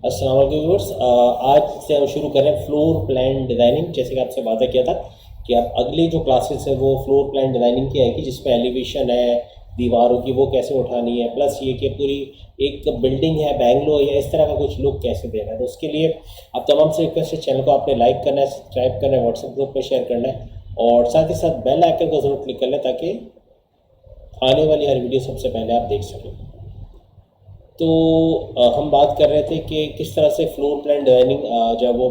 अस्सलाम वालेकुम व्यूअर्स। आज से हम शुरू करें फ्लोर प्लान डिज़ाइनिंग। जैसे कि आपसे वादा किया था कि आप अगली जो क्लासेस है वो फ्लोर प्लान डिज़ाइनिंग की आएगी, जिसमें एलिवेशन है दीवारों की वो कैसे उठानी है, प्लस ये कि पूरी एक बिल्डिंग है बेंगलो या इस तरह का कुछ लुक कैसे देना है। तो उसके लिए आप तमाम से रिक्वेस्ट है, चैनल को आपने लाइक करना है, सब्सक्राइब करना है, व्हाट्सएप ग्रुप में शेयर करना है और साथ ही साथ बेल आइकन को ज़रूर क्लिक कर लें ताकि आने वाली हर वीडियो सबसे पहले आप देख सकें। तो हम बात कर रहे थे कि किस तरह से फ्लोर प्लान डिज़ाइनिंग जब वो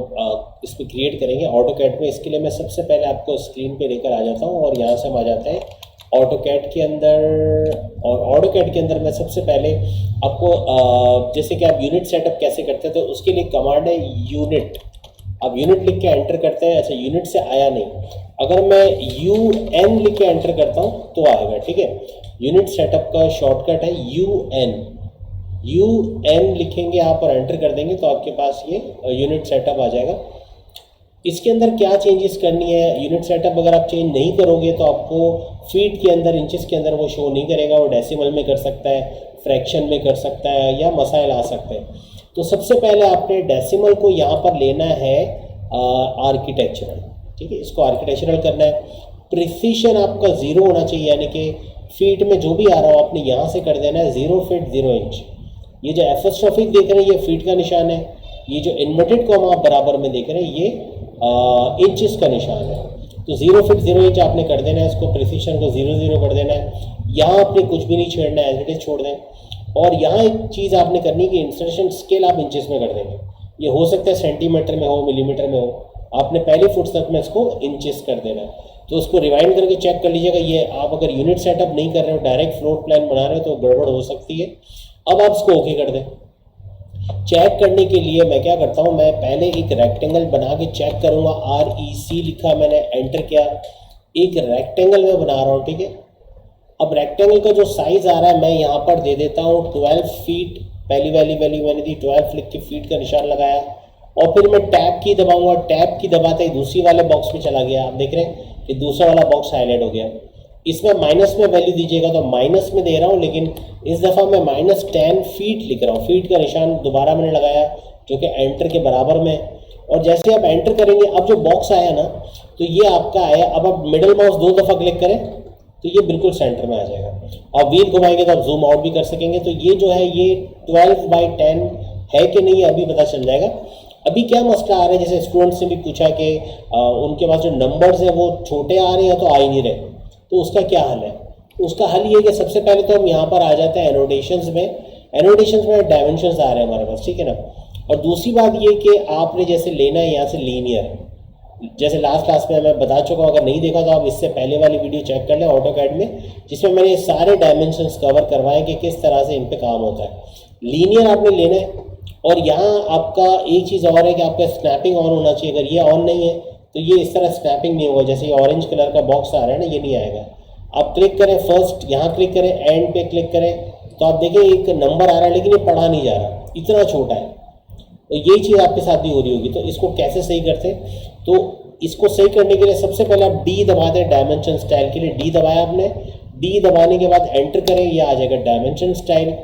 इसमें क्रिएट करेंगे ऑटो कैड में। इसके लिए मैं सबसे पहले आपको स्क्रीन पे लेकर आ जाता हूँ और यहाँ से हम आ जाते हैं ऑटो कैड के अंदर। और ऑटो कैड के अंदर मैं सबसे पहले आपको जैसे कि आप यूनिट सेटअप कैसे करते हैं तो उसके लिए कमांड है यूनिट। आप यूनिट लिख के एंटर करते हैं। अच्छा, यूनिट से आया नहीं, अगर मैं UN लिख के एंटर करता हूँ तो आएगा। ठीक है, यूनिट सेटअप का शॉर्टकट है UN लिखेंगे आप और एंटर कर देंगे तो आपके पास ये यूनिट सेटअप आ जाएगा। इसके अंदर क्या चेंजेस करनी है, यूनिट सेटअप अगर आप चेंज नहीं करोगे तो आपको फीट के अंदर, इंचेस के अंदर वो शो नहीं करेगा। वो डेसिमल में कर सकता है, फ्रैक्शन में कर सकता है या मसाइल आ सकते हैं। तो सबसे पहले आपने डेसिमल को यहाँ पर लेना है आर्किटेक्चरल। ठीक है, इसको आर्किटेक्चरल करना है। प्रिसीशन आपका 0 होना चाहिए, यानी कि फीट में जो भी आ रहा हो आपने यहाँ से कर देना है 0 फीट 0 इंच। ये जो एपोस्ट्रोफिक देख रहे हैं ये फीट का निशान है, ये जो इन्वर्टेड कॉमा आप बराबर में देख रहे हैं ये इंचेस का निशान है। तो 0 फीट 0 इंच आपने कर देना है, इसको प्रिसीशन को 0 0 कर देना है। यहाँ आपने कुछ भी नहीं छेड़ना है, एज इट इज छोड़ दें। और यहाँ एक चीज़ आपने करनी है कि इंसर्शन स्केल आप इंचेस में कर देंगे। ये हो सकता है सेंटीमीटर में हो, मिलीमीटर में हो, आपने पहले फुटस्टेप में इसको इंचेस कर देना है। तो उसको रिवाइंड करके चेक कर लीजिएगा। ये आप अगर यूनिट सेटअप नहीं कर रहे हो, डायरेक्ट फ्लोर प्लान बना रहे हो तो गड़बड़ हो सकती है। अब आप इसको ओके कर दें। चेक करने के लिए मैं क्या करता हूँ, मैं पहले एक रेक्टेंगल बना के चेक करूँगा। REC लिखा, मैंने एंटर किया, एक रेक्टेंगल में बना रहा हूँ। ठीक है, अब रेक्टेंगल का जो साइज आ रहा है मैं यहाँ पर दे देता हूँ 12 फीट। पहली वाली वैल्यू मैंने दी 12 लिख के फीट का निशान लगाया और फिर मैं टैब की दबाऊंगा। टैब की दबाते ही दूसरी वाले बॉक्स में चला गया। आप देख रहे हैं कि दूसरा वाला बॉक्स हाईलाइट हो गया। इसमें माइनस में वैल्यू दीजिएगा तो माइनस में दे रहा हूँ, लेकिन इस दफ़ा मैं -10 फीट लिख रहा हूँ। फीट का निशान दोबारा मैंने लगाया जो कि एंटर के बराबर में। और जैसे आप एंटर करेंगे, अब जो बॉक्स आया ना तो ये आपका आया। अब आप मिडल माउस 2 दफ़ा क्लिक करें तो ये बिल्कुल सेंटर में आ जाएगा। और व्हील घुमाएंगे तो आप जूम आउट भी कर सकेंगे। तो ये जो है ये 12/10 है कि नहीं अभी पता चल जाएगा। अभी क्या मसला आ रहा है, जैसे स्टूडेंट्स ने भी पूछा कि उनके पास जो नंबर्स हैं वो छोटे आ रहे हैं तो आ ही नहीं रहे, तो उसका क्या हल है। उसका हल ये कि सबसे पहले तो हम यहाँ पर आ जाते हैं एनोटेशंस में। एनोटेशंस में डायमेंशंस आ रहे हैं हमारे पास, ठीक है ना। और दूसरी बात ये कि आपने जैसे लेना है यहाँ से लीनियर, जैसे लास्ट क्लास में मैं बता चुका हूँ। अगर नहीं देखा तो आप इससे पहले वाली वीडियो चेक कर लें ऑटो कैड में, जिसमें मैंने सारे डायमेंशंस कवर करवाए कि किस तरह से इन पे काम होता है। लीनियर आपने लेना है। और यहाँ आपका एक चीज़ और है कि आपका स्नैपिंग ऑन होना चाहिए। अगर ये ऑन नहीं है तो ये इस तरह स्नैपिंग नहीं होगा। जैसे ये ऑरेंज कलर का बॉक्स आ रहा है ना, ये नहीं आएगा। आप क्लिक करें फर्स्ट, यहाँ क्लिक करें, एंड पे क्लिक करें तो आप देखें एक नंबर आ रहा है लेकिन ये पढ़ा नहीं जा रहा, इतना छोटा है। तो यही चीज़ आपके साथ भी हो रही होगी। तो इसको कैसे सही करते हैं, तो इसको सही करने के लिए सबसे पहले आप D दबा दें। डायमेंशन स्टाइल के लिए D दबाया आपने। D दबाने के बाद एंटर करें, ये आ जाएगा डायमेंशन स्टाइल।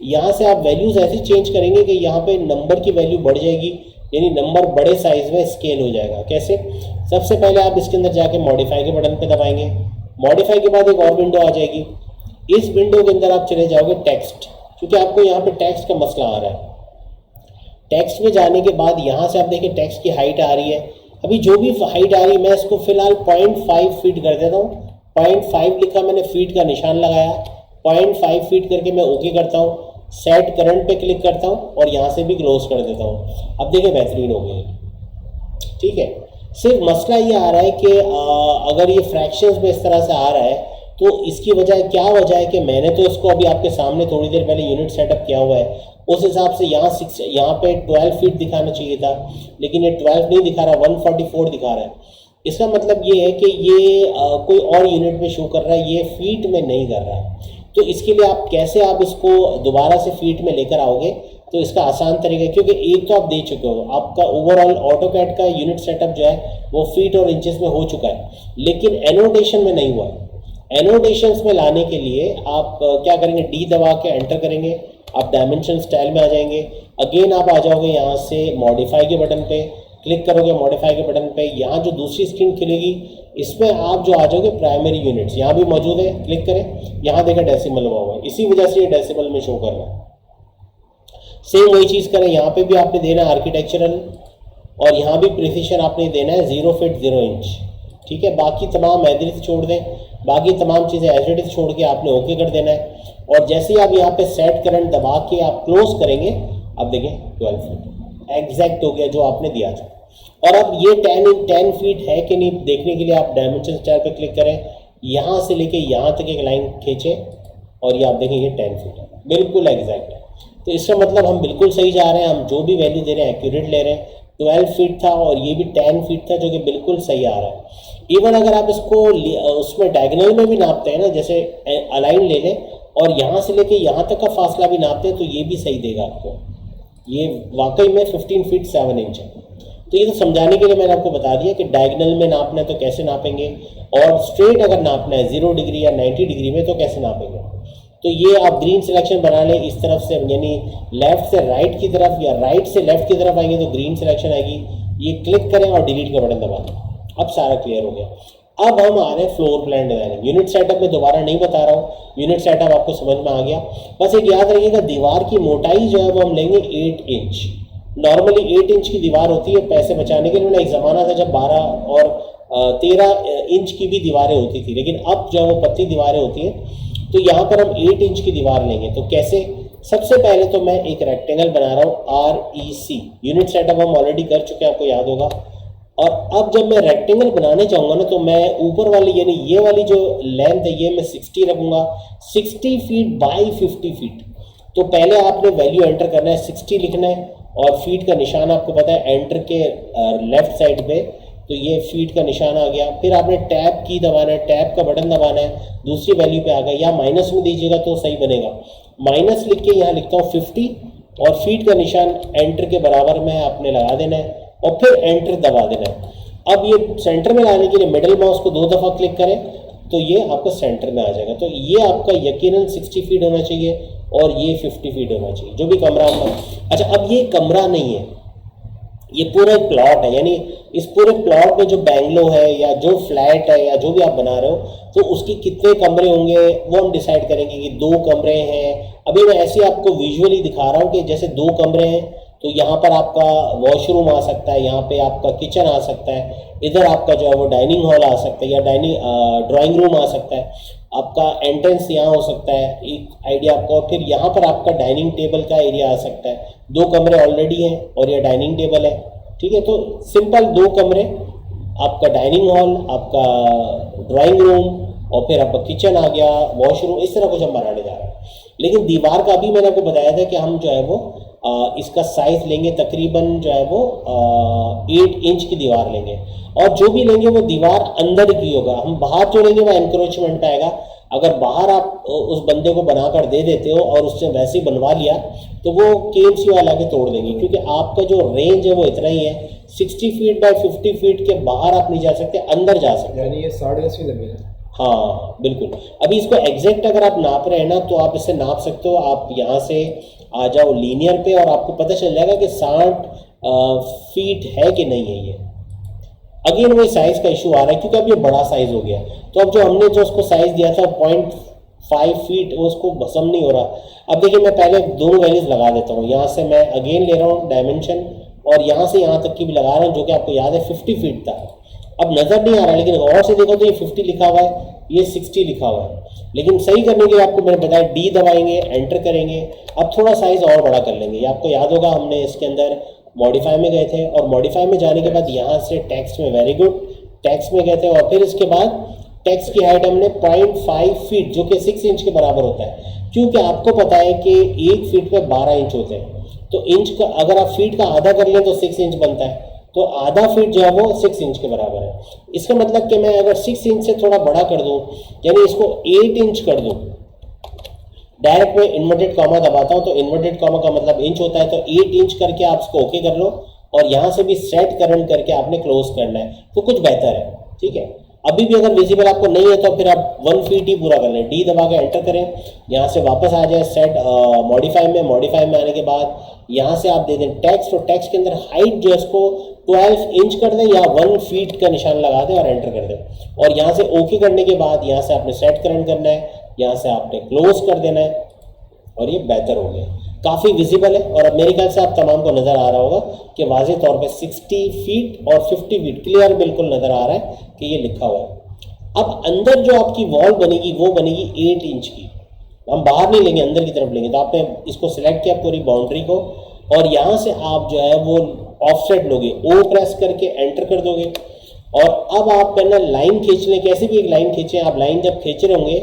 यहाँ से आप वैल्यूज़ ऐसे चेंज करेंगे कि यहाँ पे नंबर की वैल्यू बढ़ जाएगी, यानी नंबर बड़े साइज में स्केल हो जाएगा। कैसे, सबसे पहले आप इसके अंदर जाके मॉडिफाई के बटन पे दबाएंगे। मॉडिफाई के बाद एक और विंडो आ जाएगी। इस विंडो के अंदर आप चले जाओगे टेक्स्ट, क्योंकि आपको यहाँ पे टेक्स्ट का मसला आ रहा है। टेक्स्ट में जाने के बाद यहाँ से आप देखिए टेक्स्ट की हाइट आ रही है। अभी जो भी हाइट आ रही है मैं इसको फिलहाल 0.5 फीट कर देता हूँ। 0.5 लिखा, मैंने फीट का निशान लगाया। 0.5 फीट करके मैं ओके करता हूँ। सेट करंट पे क्लिक करता हूँ और यहाँ से भी क्लोज कर देता हूँ। अब देखिए बेहतरीन हो गई, ठीक है। सिर्फ मसला ये आ रहा है कि अगर ये फ्रैक्शंस में इस तरह से आ रहा है तो इसकी वजह क्या वजह है कि मैंने तो इसको अभी आपके सामने थोड़ी देर पहले यूनिट सेटअप किया हुआ है। उस हिसाब से यहाँ पे 12 फीट दिखाना चाहिए था, लेकिन ये 12 नहीं दिखा रहा, 144 दिखा रहा है। इसका मतलब ये है कि ये कोई और यूनिट में शो कर रहा है, ये फीट में नहीं कर रहा। तो इसके लिए आप कैसे आप इसको दोबारा से फीट में लेकर आओगे, तो इसका आसान तरीका है, क्योंकि एक तो आप दे चुके हो, आपका ओवरऑल ऑटो कैड का यूनिट सेटअप जो है वो फीट और इंचेस में हो चुका है, लेकिन एनोटेशन में नहीं हुआ है। एनोटेशंस में लाने के लिए आप क्या करेंगे, D दबा के एंटर करेंगे आप डायमेंशन स्टाइल में आ जाएंगे। अगेन आप आ जाओगे यहाँ से मॉडिफाई के बटन पे, क्लिक करोगे मॉडिफाई के बटन पे, यहाँ जो दूसरी स्क्रीन खुलेगी इसमें आप जो आ जाओगे प्राइमरी यूनिट्स, यहाँ भी मौजूद है, क्लिक करें, यहाँ देखा डेसिमल हुआ हुआ है, इसी वजह से ये डेसिमल में शो कर रहा है। सेम वही चीज़ करें, यहाँ पे भी आपने देना है आर्किटेक्चरल, और यहाँ भी प्रिसिशन आपने देना है 0 फीट 0 इंच, ठीक है। बाकी तमाम एज छोड़ दें, बाकी तमाम चीज़ें एज इट इज छोड़ के आपने ओके कर देना है। और जैसे ही आप यहाँ पे सेट करंट दबा के आप क्लोज करेंगे, अब देखें 12 फीट एग्जैक्ट हो गया जो आपने दिया था। और अब ये 10 फीट है कि नहीं देखने के लिए आप डायमेंशन स्टाइल पे क्लिक करें, यहाँ से लेके यहाँ तक एक लाइन खींचें और ये आप देखें ये 10 फीट है, बिल्कुल एग्जैक्ट है। तो इसका मतलब हम बिल्कुल सही जा रहे हैं, हम जो भी वैल्यू दे रहे हैं एक्यूरेट ले रहे हैं। 12 फीट था और ये भी 10 फीट था, जो कि बिल्कुल सही आ रहा है। इवन अगर आप इसको उसमें डायगोनल में भी नापते हैं ना, जैसे अलाइन ले लें और यहाँ से लेके यहाँ तक का फासला भी नापते हैं तो ये भी सही देगा आपको। ये वाकई में 15 फीट 7 इंच है। तो ये तो समझाने के लिए मैंने आपको बता दिया कि डायगोनल में नापना है तो कैसे नापेंगे, और स्ट्रेट अगर नापना है 0 डिग्री या 90 डिग्री में तो कैसे नापेंगे। तो ये आप ग्रीन सिलेक्शन बना लें इस तरफ से, यानी लेफ्ट से राइट की तरफ या राइट से लेफ्ट की तरफ आएंगे तो ग्रीन सिलेक्शन आएगी। ये क्लिक करें और डिलीट का बटन दबा दें। अब सारा क्लियर हो गया। अब हम आ रहे हैं floor plan designing. Unit setup में दोबारा नहीं बता रहा हूँ, यूनिट सेटअप आपको समझ में आ गया। बस एक याद रखिएगा, दीवार की मोटाई जो है वो हम लेंगे 8 इंच। नॉर्मली 8 इंच की दीवार होती है पैसे बचाने के लिए। ना एक ज़माना था जब 12 और 13 इंच की भी दीवारें होती थी, लेकिन अब जो है वो पतली दीवारें होती हैं। तो यहाँ पर हम 8 इंच की दीवार लेंगे। तो कैसे? सबसे पहले तो मैं एक रेक्टेंगल बना रहा हूँ REC। यूनिट सेटअप हम ऑलरेडी कर चुके हैं, आपको याद होगा। और अब जब मैं रेक्टेंगल बनाने चाहूँगा ना, तो मैं ऊपर वाली यानी ये वाली जो लेंथ है ये मैं 60 रखूँगा, 60 फीट बाई 50 फीट। तो पहले आपने वैल्यू एंटर करना है, 60 लिखना है, और फीट का निशान आपको पता है एंटर के लेफ्ट साइड पे, तो ये फीट का निशान आ गया। फिर आपने टैब की दबाना है, टैब का बटन दबाना है, दूसरी वैल्यू पे आ गया। या माइनस में दीजिएगा तो सही बनेगा। माइनस लिख के यहाँ लिखता हूँ 50, और फीट का निशान एंटर के बराबर में आपने लगा देना है, और फिर एंटर दबा देना है। अब ये सेंटर में लाने के लिए मिडिल माउस को 2 दफ़ा क्लिक करें तो ये आपका सेंटर में आ जाएगा। तो ये आपका यकीनन 60 फीट होना चाहिए और ये 50 फीट होना चाहिए, जो भी कमरा होगा। अच्छा, अब ये कमरा नहीं है, ये पूरा एक प्लॉट है। यानी इस पूरे प्लॉट में जो बैंगलो है या जो फ्लैट है या जो भी आप बना रहे हो, तो उसके कितने कमरे होंगे वो हम डिसाइड करेंगे कि 2 कमरे हैं। अभी मैं ऐसे आपको विजुअली दिखा रहा हूँ कि जैसे 2 कमरे हैं, तो यहाँ पर आपका वॉशरूम आ सकता है, यहाँ पे आपका किचन आ सकता है, इधर आपका जो है वो डाइनिंग हॉल आ सकता है या ड्राइंग रूम आ सकता है, आपका एंट्रेंस यहाँ हो सकता है, एक आइडिया आपका। और फिर यहाँ पर आपका डाइनिंग टेबल का एरिया आ सकता है। 2 कमरे ऑलरेडी हैं और ये डाइनिंग टेबल है, ठीक है। तो सिंपल 2 कमरे, आपका डाइनिंग हॉल, आपका ड्राइंग रूम, और फिर आपका किचन आ गया, वॉशरूम, इस तरह कुछ हम बनाने जा रहे हैं। लेकिन दीवार का अभी मैंने आपको बताया था कि हम जो है वो इसका साइज लेंगे तकरीबन जो है वो 8 इंच की दीवार लेंगे, और जो भी लेंगे वो दीवार अंदर की होगा। हम बाहर जो लेंगे वो एनक्रोचमेंट पे आएगा। अगर बाहर आप उस बंदे को बनाकर दे देते हो और उससे वैसे ही बनवा लिया तो वो KMC वाला के तोड़ देंगे, क्योंकि आपका जो रेंज है वो इतना ही है। 60 फीट बाय 50 फीट के बाहर आप नहीं जा सकते, अंदर जा सकते, यानी ये 10.5 ज़मीन है। हाँ बिल्कुल। अभी इसको एग्जैक्ट अगर आप नाप रहे हैं ना, तो आप इससे नाप सकते हो। आप यहाँ से आ जाओ लीनियर पे और आपको पता चल जाएगा कि 60 फीट है कि नहीं है। ये अगेन वही साइज का इशू आ रहा है, क्योंकि अब ये बड़ा साइज हो गया। तो अब जो हमने जो उसको साइज दिया था 0.5 फीट, वो उसको भसम नहीं हो रहा। अब देखिए, मैं पहले दोनों वैल्यूज लगा देता हूँ। यहाँ से मैं अगेन ले रहा हूँ डायमेंशन, और यहाँ से यहाँ तक की भी लगा रहा हूँ, जो कि आपको याद है 50 फीट था। अब नज़र नहीं आ रहा, लेकिन गौर से देखो तो ये 50 लिखा हुआ है, ये 60 लिखा हुआ है। लेकिन सही करने के लिए आपको मैंने बताया, D दबाएंगे, एंटर करेंगे। अब थोड़ा साइज और बड़ा कर लेंगे। ये आपको याद होगा, हमने इसके अंदर मॉडिफाई में गए थे, और मॉडिफाई में जाने के बाद यहाँ से टेक्स्ट में, वेरी गुड, टेक्स्ट में गए थे, और फिर इसके बाद टेक्स्ट की हाइट हमने 0.5 फीट, जो कि 6 इंच के बराबर होता है। क्योंकि आपको पता है कि 1 फीट में 12 इंच होते हैं, तो इंच का अगर आप फीट का आधा कर लें तो 6 इंच बनता है। तो आधा फीट जो है वो 6 इंच के बराबर है। इसका मतलब कि मैं अगर 6 इंच से थोड़ा बड़ा कर दूं, यानी इसको 8 इंच कर दूं, डायरेक्ट में इन्वर्टेड कॉमा दबाता हूं, तो इन्वर्टेड कॉमा का मतलब इंच होता है। तो 8 इंच करके आप इसको ओके कर लो, और यहाँ से भी सेट करंट करके आपने क्लोज करना है, तो कुछ बेहतर है, ठीक है। अभी भी अगर विजिबल आपको नहीं है तो फिर आप 1 फीट ही पूरा कर लें, डी दबा के एंटर करें, यहाँ से वापस आ जाए सेट मॉडिफाई में आने के बाद यहाँ से आप दे दें टेक्स्ट, तो टेक्स्ट के अंदर हाइट जो है उसको 12 इंच कर दें या 1 फीट का निशान लगा दें और एंटर कर दें। और यहाँ से ओके करने के बाद यहाँ से आपने सेट करंट करना है, यहाँ से आपने क्लोज कर देना है और ये बेहतर हो गया, काफ़ी विजिबल है। और अब मेरे ख्याल से आप तमाम को नज़र आ रहा होगा कि वाज़े तौर पे 60 फीट और 50 फीट क्लियर बिल्कुल नज़र आ रहा है कि ये लिखा हुआ है। अब अंदर जो आपकी वॉल बनेगी वो बनेगी 8 इंच की, हम बाहर नहीं लेंगे, अंदर की तरफ लेंगे। तो आपने इसको सिलेक्ट किया पूरी बाउंड्री को और यहाँ से आप जो है वो ऑफसेट लोगे, ओ प्रेस करके एंटर कर दोगे और अब आप पहले लाइन खींच लें, कैसे भी एक लाइन खींचें। आप लाइन जब खींच रहे होंगे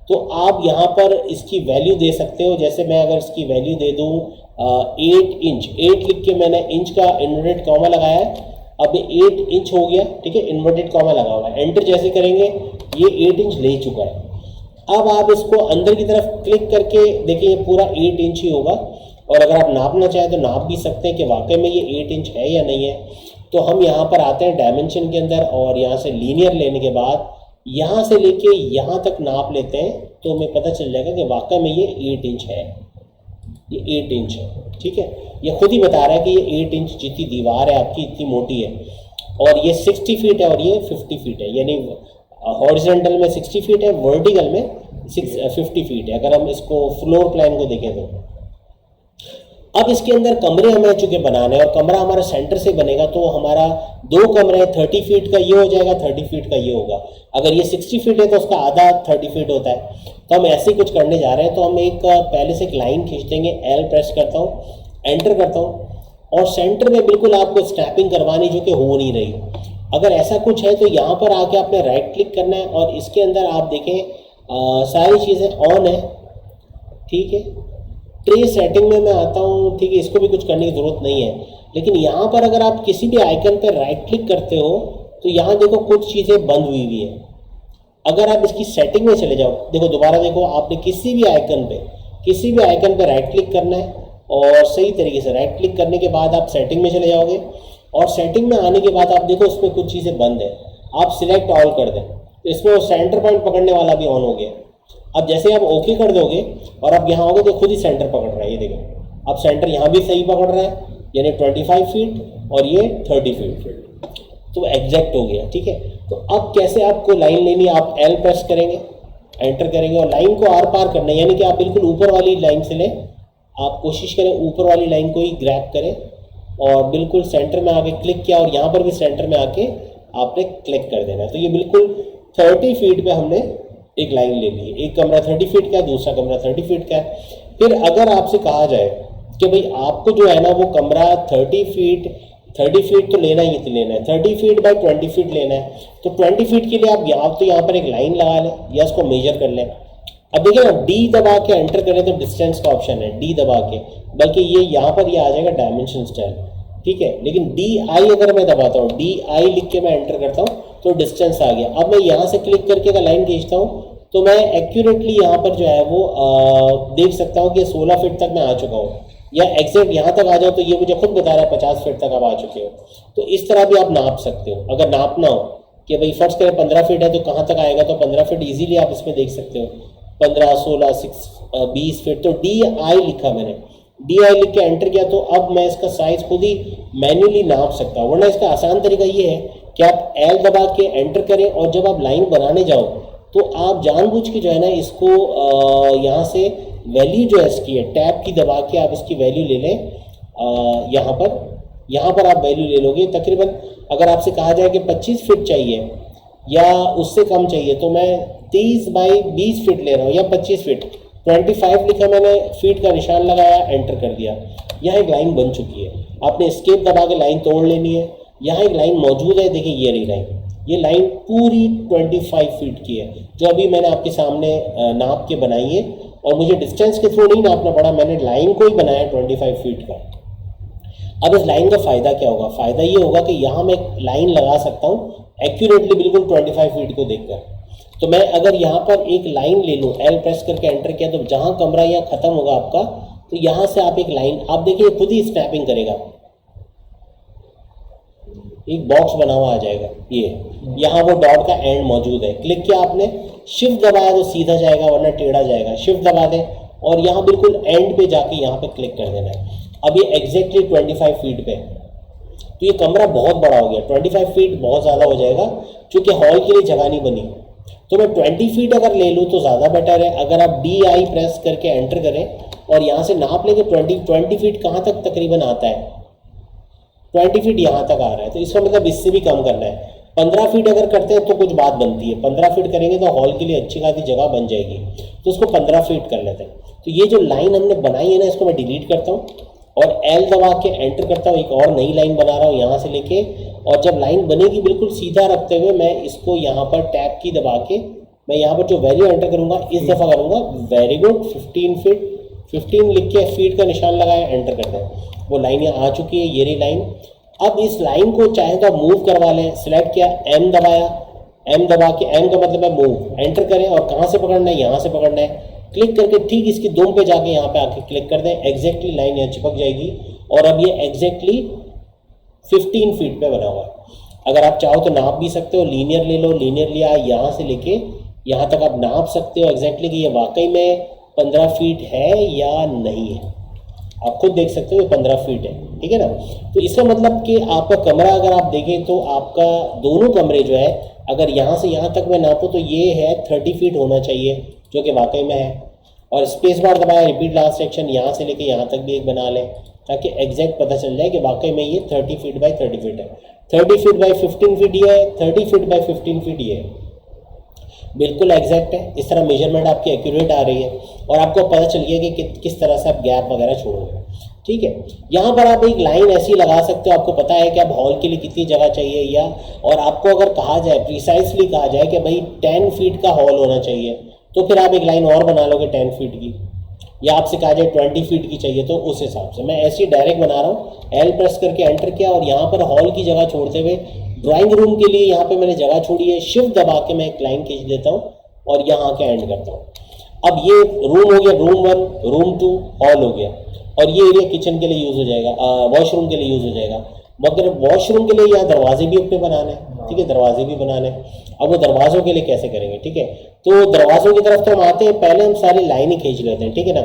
तो आप यहाँ पर इसकी वैल्यू दे सकते हो, जैसे मैं अगर इसकी वैल्यू दे दूँ 8 इंच, 8 लिख के मैंने इंच का इन्वर्टेड कॉमा लगाया है, अब ये 8 इंच हो गया, ठीक है, इन्वर्टेड कॉमा लगा हुआ है। एंटर जैसे करेंगे ये 8 इंच ले चुका है। अब आप इसको अंदर की तरफ क्लिक करके देखिए ये पूरा 8 इंच ही होगा। और अगर आप नापना चाहें तो नाप भी सकते हैं कि वाकई में ये 8 इंच है या नहीं है। तो हम यहाँ पर आते हैं डायमेंशन के अंदर और यहाँ से लीनियर लेने के बाद यहाँ से लेके यहाँ तक नाप लेते हैं तो हमें पता चल जाएगा कि वाकई में ये 8 इंच है, ये 8 इंच है, ठीक है। ये खुद ही बता रहा है कि ये 8 इंच जितनी दीवार है आपकी इतनी मोटी है और ये 60 फीट है और ये 50 फीट है, यानी हॉरिजॉन्टल में 60 फीट है, वर्टिकल में 50 फीट है अगर हम इसको फ्लोर प्लान को देखें तो। अब इसके अंदर कमरे हमें चूंकि बनाने हैं और कमरा हमारा सेंटर से बनेगा तो हमारा 2 कमरे 30 फीट का ये हो जाएगा, 30 फीट का ये होगा। अगर ये 60 फीट है तो उसका आधा 30 फीट होता है। तो हम ऐसे ही कुछ करने जा रहे हैं। तो हम एक पहले से एक लाइन खींच देंगे, एल प्रेस करता हूँ, एंटर करता हूँ और सेंटर में बिल्कुल आपको स्नैपिंग करवानी जो कि हो नहीं रही। अगर ऐसा कुछ है तो यहाँ पर आके आपने राइट क्लिक करना है और इसके अंदर आप देखें सारी चीज़ें ऑन है, ठीक है। ट्रे सेटिंग में मैं आता हूँ, ठीक है, इसको भी कुछ करने की ज़रूरत नहीं है। लेकिन यहाँ पर अगर आप किसी भी आइकन पर राइट क्लिक करते हो तो यहाँ देखो कुछ चीज़ें बंद हुई हुई है। अगर आप इसकी सेटिंग में चले जाओ, देखो दोबारा देखो, आपने किसी भी आइकन पे राइट क्लिक करना है और सही तरीके से राइट क्लिक करने के बाद आप सेटिंग में चले जाओगे और सेटिंग में आने के बाद आप देखो उसमें कुछ चीज़ें बंद है, आप सिलेक्ट ऑल कर दें तो इसमें वो सेंटर पॉइंट पकड़ने वाला भी ऑन हो गया। अब जैसे आप ओके कर दोगे और अब यहाँ होगे तो खुद ही सेंटर पकड़ रहा है, ये देखो अब सेंटर यहाँ भी सही पकड़ रहा है, यानी 25 फीट और ये 30 फीट, तो एग्जैक्ट हो गया, ठीक है। तो अब कैसे आपको लाइन लेनी है, आप एल प्रेस करेंगे, एंटर करेंगे और लाइन को आर पार करना है, यानी कि आप बिल्कुल ऊपर वाली लाइन से लें। आप कोशिश करें ऊपर वाली लाइन को ही ग्रैब करें और बिल्कुल सेंटर में आके क्लिक किया और यहाँ पर भी सेंटर में आके आपने क्लिक कर देना है। तो ये बिल्कुल 30 फीट पे हमने एक लाइन ले ली है। एक कमरा 30 फीट का है, दूसरा कमरा 30 फीट का है। फिर अगर आपसे कहा जाए कि भाई आपको जो है ना वो कमरा 30 फीट तो लेना ही लेना है, 30 फीट बाई 20 फीट लेना है, तो 20 फीट के लिए आप यहाँ पर एक लाइन लगा लें या उसको मेजर कर लें। अब देखिए ना, डी दबा के एंटर करें तो डिस्टेंस का ऑप्शन है, डी दबा के, बल्कि ये यहाँ पर ये आ जाएगा डायमेंशन स्टाइल, ठीक है। लेकिन डी आई अगर मैं दबाता हूँ, डी आई लिख के मैं एंटर करता हूँ तो डिस्टेंस आ गया। अब मैं यहाँ से क्लिक करके अगर लाइन खींचता हूँ तो मैं एक्यूरेटली यहाँ पर जो है वो देख सकता हूँ कि 16 फीट तक मैं आ चुका हूँ, या एग्जैक्ट यहाँ तक आ जाओ तो ये मुझे खुद बता रहा है 50 फीट तक आप आ चुके हो। तो इस तरह भी आप नाप सकते हो। अगर नापना हो कि भाई फर्स्ट करें 15 फीट है तो कहाँ तक आएगा, तो 15 फीट ईजिली आप इसमें देख सकते हो, 15, 16, 20 फीट। तो डी आई लिखा मैंने, डी आई लिख के एंटर किया तो अब मैं इसका साइज खुद ही मैन्युअली नाप सकता हूँ। वरना इसका आसान तरीका ये है कि आप एल दबा के एंटर करें और जब आप लाइन बनाने जाओ तो आप जानबूझ के जो है ना इसको यहाँ से वैल्यू जो है इसकी है टैब की दबा के आप इसकी वैल्यू ले लें। यहाँ पर आप वैल्यू ले लोगे तकरीबन। अगर आपसे कहा जाए कि 25 फीट चाहिए या उससे कम चाहिए तो मैं 30 बाई 20 फीट ले रहा हूँ, या 25 फीट, 25 लिखा मैंने, फीट का निशान लगाया, एंटर कर दिया। यहाँ एक लाइन बन चुकी है। आपने एस्केप दबा के लाइन तोड़ लेनी है। यहाँ एक लाइन मौजूद है, देखिए ये रही लाइन, ये लाइन पूरी 25 फीट की है जो अभी मैंने आपके सामने नाप के बनाई है। और मुझे डिस्टेंस के थ्रू नहीं नापना पड़ा, मैंने लाइन को ही बनाया 25 फीट का। अब इस लाइन का फ़ायदा क्या होगा? फ़ायदा ये होगा कि यहाँ मैं एक लाइन लगा सकता हूँ एक्यूरेटली बिल्कुल 25 फीट को देखकर। तो मैं अगर यहाँ पर एक लाइन ले लूँ, एल प्रेस करके एंटर किया, तो जहाँ कमरा यहाँ ख़त्म होगा आपका, तो यहाँ से आप एक लाइन, आप देखिए खुद ही स्नैपिंग करेगा। एक बॉक्स बना हुआ आ जाएगा, ये यहाँ वो डॉट का एंड मौजूद है। क्लिक किया आपने, शिफ्ट दबाया तो सीधा जाएगा वरना टेढ़ा जाएगा, शिफ्ट दबा दें और यहाँ बिल्कुल एंड पे जाके यहाँ पे क्लिक कर देना है। अब ये एग्जैक्टली 25 फीट पे, तो ये कमरा बहुत बड़ा हो गया, 25 फीट बहुत ज़्यादा हो जाएगा क्योंकि हॉल के लिए जगह नहीं बनी। तो मैं 20 फीट अगर ले लूँ तो ज़्यादा बेटर है। अगर आप DI प्रेस करके एंटर करें और यहाँ से नाप लेंगे 20 फीट कहाँ तक तकरीबन आता है, 20 फीट यहाँ तक आ रहा है, तो इसका मतलब इससे भी कम करना है। 15 फीट अगर करते हैं तो कुछ बात बनती है, 15 फीट करेंगे तो हॉल के लिए अच्छी खासी जगह बन जाएगी, तो उसको 15 फीट कर लेते हैं। तो ये जो लाइन हमने बनाई है ना, इसको मैं डिलीट करता हूँ और L दबा के एंटर करता हूँ, एक और नई लाइन बना रहा हूँ यहाँ से लेके, और जब लाइन बनेगी बिल्कुल सीधा रखते हुए मैं इसको यहाँ पर टैब की दबा के मैं यहाँ पर जो वैल्यू एंटर करूँगा इस दफ़ा करूँगा, वेरी गुड, 15 फीट, 15 लिख के फीट का निशान लगाया, एंटर करते हैं, वो लाइन यहाँ आ चुकी है, ये रही लाइन। अब इस लाइन को चाहे तो मूव करवा लें, सिलेक्ट किया, M दबाया, M दबा के, M का मतलब है मूव, एंटर करें और कहाँ से पकड़ना है, यहाँ से पकड़ना है, क्लिक करके ठीक इसकी दुम पे जाके यहाँ पे आके क्लिक कर दें, एग्जैक्टली लाइन यहाँ चिपक जाएगी और अब ये एग्जैक्टली 15 फीट पे बना हुआ है। अगर आप चाहो तो नाप भी सकते हो, लीनियर ले लो, लीनियर लिया यहाँ से लेके यहाँ तक आप नाप सकते हो एग्जैक्टली कि ये वाकई में 15 फीट है या नहीं है, आप खुद देख सकते हो ये 15 फीट है, ठीक है ना। तो इसका मतलब कि आपका कमरा अगर आप देखें तो आपका दोनों कमरे जो है, अगर यहाँ से यहाँ तक मैं नापूँ तो ये है 30 फीट होना चाहिए, जो कि वाकई में है। और स्पेस बार दबाया, रिपीट लास्ट सेक्शन, यहाँ से लेके यहाँ तक भी एक बना लें ताकि एग्जैक्ट पता चल जाए कि वाकई में ये 30 फीट बाई 30 फीट है, 30 फीट बाई 15 फीट ये है, 30 फीट बाई 15 फीट ये है, बिल्कुल एग्जैक्ट है। इस तरह मेजरमेंट आपकी एक्यूरेट आ रही है और आपको पता चल गया कि किस तरह से आप गैप वगैरह छोड़ोगे, ठीक है। यहाँ पर आप एक लाइन ऐसी लगा सकते हो, आपको पता है कि आप हॉल के लिए कितनी जगह चाहिए, या और आपको अगर कहा जाए, प्रिसाइसली कहा जाए कि भाई 10 फीट का हॉल होना चाहिए, तो फिर आप एक लाइन और बना लोगे 10 फीट की, या आपसे कहा जाए 20 फीट की चाहिए तो उस हिसाब से। मैं ऐसे ही डायरेक्ट बना रहा हूँ, L प्रेस करके एंटर किया और यहाँ पर हॉल की जगह छोड़ते हुए ड्राइंग रूम के लिए यहाँ पे मैंने जगह छोड़ी है, शिफ्ट दबा के मैं एक लाइन खींच देता हूँ और यहाँ के एंड करता हूँ। अब ये रूम हो गया, रूम 1, रूम 2, हॉल हो गया, और ये एरिया किचन के लिए यूज़ हो जाएगा, वॉशरूम के लिए यूज़ हो जाएगा। मगर वॉशरूम के लिए यहाँ दरवाजे भी अपने बनाने हैं, ठीक है, दरवाजे भी बनाने हैं। अब वो दरवाज़ों के लिए कैसे करेंगे, ठीक है, तो दरवाज़ों की तरफ तो हम आते हैं, पहले हम सारी लाइनें खींच लेते हैं, ठीक है ना।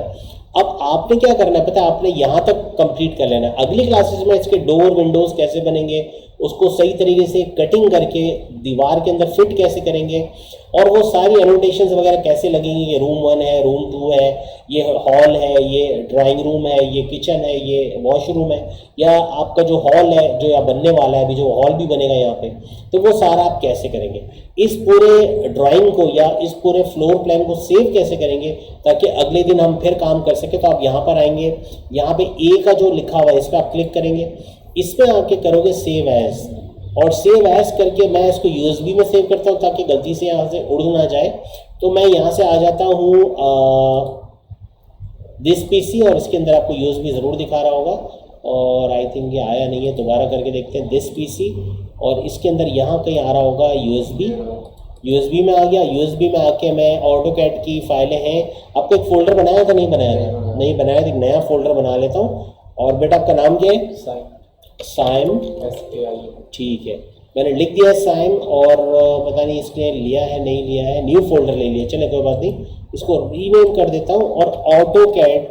अब आपने क्या करना है पता है, आपने यहाँ तक कंप्लीट कर लेना है। अगली क्लासेस में इसके डोर विंडोज़ कैसे बनेंगे, उसको सही तरीके से कटिंग करके दीवार के अंदर फिट कैसे करेंगे, और वो सारी एनोटेशंस वगैरह कैसे लगेंगी, ये रूम 1 है, रूम 2 है, ये हॉल है, ये ड्राइंग रूम है, ये किचन है, ये वॉशरूम है, या आपका जो हॉल है जो या बनने वाला है, अभी जो हॉल भी बनेगा यहाँ पे, तो वो सारा आप कैसे करेंगे, इस पूरे ड्राइंग को या इस पूरे फ्लोर प्लान को सेव कैसे करेंगे ताकि अगले दिन हम फिर काम कर सके। तो आप यहाँ पर आएंगे, यहाँ पे ए का जो लिखा हुआ है इस पर आप क्लिक करेंगे, इस पर आके करोगे सेव एज, और सेव एज करके मैं इसको USB में सेव करता हूँ ताकि गलती से यहाँ से उड़ ना जाए। तो मैं यहाँ से आ जाता हूँ दिस PC, और इसके अंदर आपको USB ज़रूर दिखा रहा होगा, और आई थिंक ये आया नहीं है, दोबारा करके देखते हैं, दिस PC, और इसके अंदर यहाँ कहीं आ रहा होगा USB में आ गया। USB में आके मैं AutoCAD की फाइलें हैं, आपको एक फ़ोल्डर बनाया था, नहीं बनाया था, नहीं बनाया था, एक नया फ़ोल्डर बना लेता हूँ। और बेटा आपका नाम क्या है? साइम, ठीक है, मैंने लिख दिया साइम, और पता नहीं इसने लिया है नहीं लिया है, न्यू फोल्डर ले लिया, चले कोई बात नहीं, इसको रीनेम कर देता हूँ और AutoCAD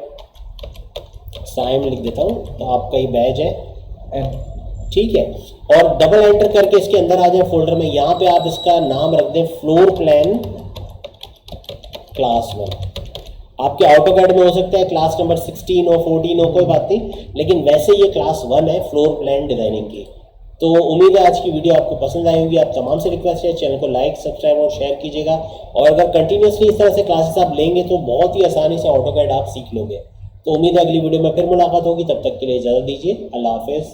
साइम लिख देता हूँ, तो आपका ही बैच है, ठीक है। और डबल एंटर करके इसके अंदर आ जाए फोल्डर में, यहाँ पे आप इसका नाम रख दें फ्लोर प्लान क्लास 1। आपके AutoCAD में हो सकता है क्लास नंबर 16 हो, 14 हो, कोई बात नहीं, लेकिन वैसे ये क्लास 1 है फ्लोर प्लान डिजाइनिंग की। तो उम्मीद है आज की वीडियो आपको पसंद आई होगी। आप तमाम से रिक्वेस्ट है चैनल को लाइक, सब्सक्राइब और शेयर कीजिएगा, और अगर कंटिन्यूसली इस तरह से क्लासेस आप लेंगे तो बहुत ही आसानी से AutoCAD आप सीख लोगे। तो उम्मीद है अगली वीडियो में फिर मुलाकात होगी, तब तक के लिए इजाज़त दीजिए, अल्लाह हाफिज़।